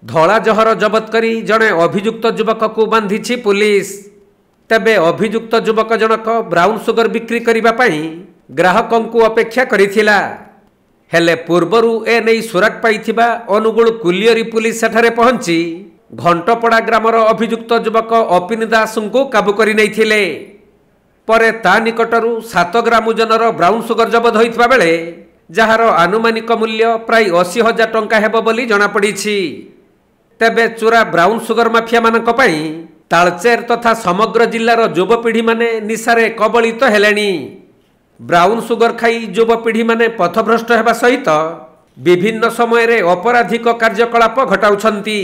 धला जहर जबत करी जड़े अभियुक्त युवक को बांधी पुलिस। तेबे अभियुक्त युवक जनक ब्राउन सुगर बिक्री करने ग्राहकों को अपेक्षा करिथिला। हेले पूर्वरु ए नहीं सुराग पाइथिबा अनुगुल कुलियरी पुलिस सेठारे पहुंची घंटपड़ा ग्रामर अभियुक्त युवक अपिन दास को काबू करि नैथिले। परे ता निकटरू 7 ग्राम ओजनर ब्राउन सुगर जबत होइथिबा बेले जार आनुमानिक मूल्य प्राय 80,000 टंका हेबो बोली जणा पड़िछि। तेबे चोरा ब्राउन सुगर माफिया मानक पई तालचेर तथा समग्र जिल्लार युवपीढ़ी माने निशारे कबलित हेलेनी। ब्राउन सुगर खाई युवपीढ़ी माने पथभ्रष्ट हेबा सहित विभिन्न समय रे अपराधिक कार्यकलाप घटाउछंती।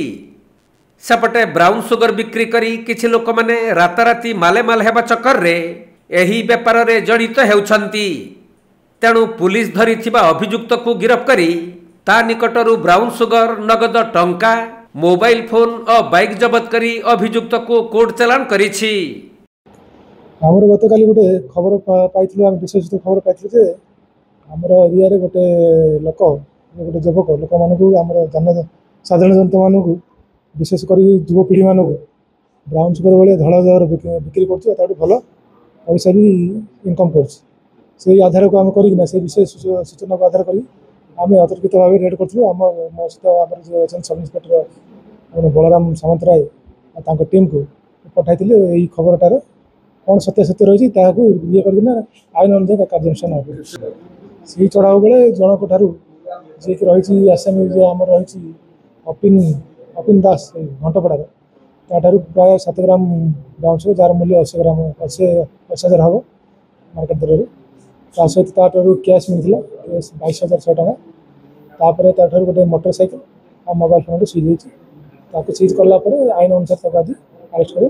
सेपटे ब्राउन सुगर बिक्री करी किछि लोक माने राताराती मालेमाल हेबा चक्कर रे एही व्यापार रे जड़ित हेउछंती। तेणु पुलिस धरिथिबा अभियुक्त को गिरफ्त करी ता निकटरू ब्राउन सुगर नगद टंका मोबाइल फोन और बाइक जबत करी अभियुक्त को कोर्ट चालान करिछि। हमर गतकाली गोटे खबर पाइथिलु हम विशेषित खबर पाइथिलु जे हमर एरिया रे गोटे लोक गोटे युवक लोक मानकु हमर साधारण जनता मानकु विशेष करी युवपीढ़ी मानकु ब्राउन सुगर बेले धड़ा जहर बिक्री करछु ताटू भल पैसा भी इनकम करछु। से आधार को आम करिना से विशेष सूचना को आधार करी आम अतर्कित भाव रेड करूँ। आम मो सहित आम जो अच्छा sub inspector Balram Samantaray team को पठाई यही खबरटार कौन सत्य रही ये करना आईन अनुसार कार्यानुष्ठान से चढ़ाऊ बेले जनक जी रही आसामी जे आम रही अपिन दास घंटपड़ार ताठू प्राय 7 ग्राम ब्राउन सुगर जार मूल्य 80,000 हम मार्केट दर सहित ताठू कैश मिलता कैश 22,100 टका। तापर ताठू गोटे मोटरसाइकेल और मोबाइल फोन सीज होती सीज कला आईन अनुसार आज अरेस्ट कर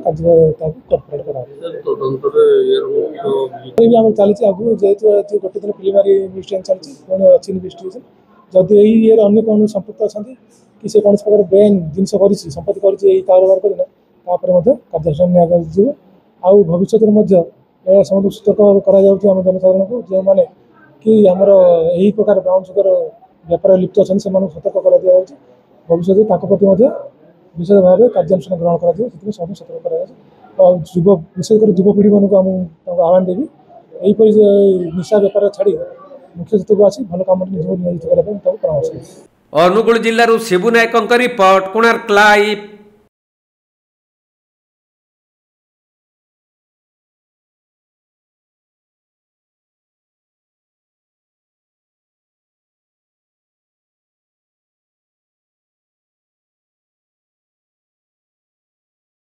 चली आगु जेहतु गोटे दिन प्रिलिमिनारी इन्वेस्टिगेशन चलती पुणी अच्छी इन्वेस्टिगेशन जदि यही ये अन्य कौन संपृक्त अच्छा कि से कौन प्रकार बेन जिन संपत्ति कारोबार करना कार्यानुष्ठान आउ भविष्य में समस्त सतर्क करा जनसाधारण को जो मैंने कि आमर यही प्रकार ब्राउन सुगर व्यापार लिप्त अच्छा से सतर्क कर दिया भविष्य प्रति विशेष भाव कार्यानुष्ठान ग्रहण कर सतर्क कर विशेषकर युवपीढ़ी मानक आह्वान देवी यहीपरी निशा व्यापार छाड़ी मुख्य सचिव को आसी भल कम नियोजित करने परामर्श। अनुगुल जिल्लारू शिबू नायकଙ୍କ रिपोर्ट कोणार्क लाइव।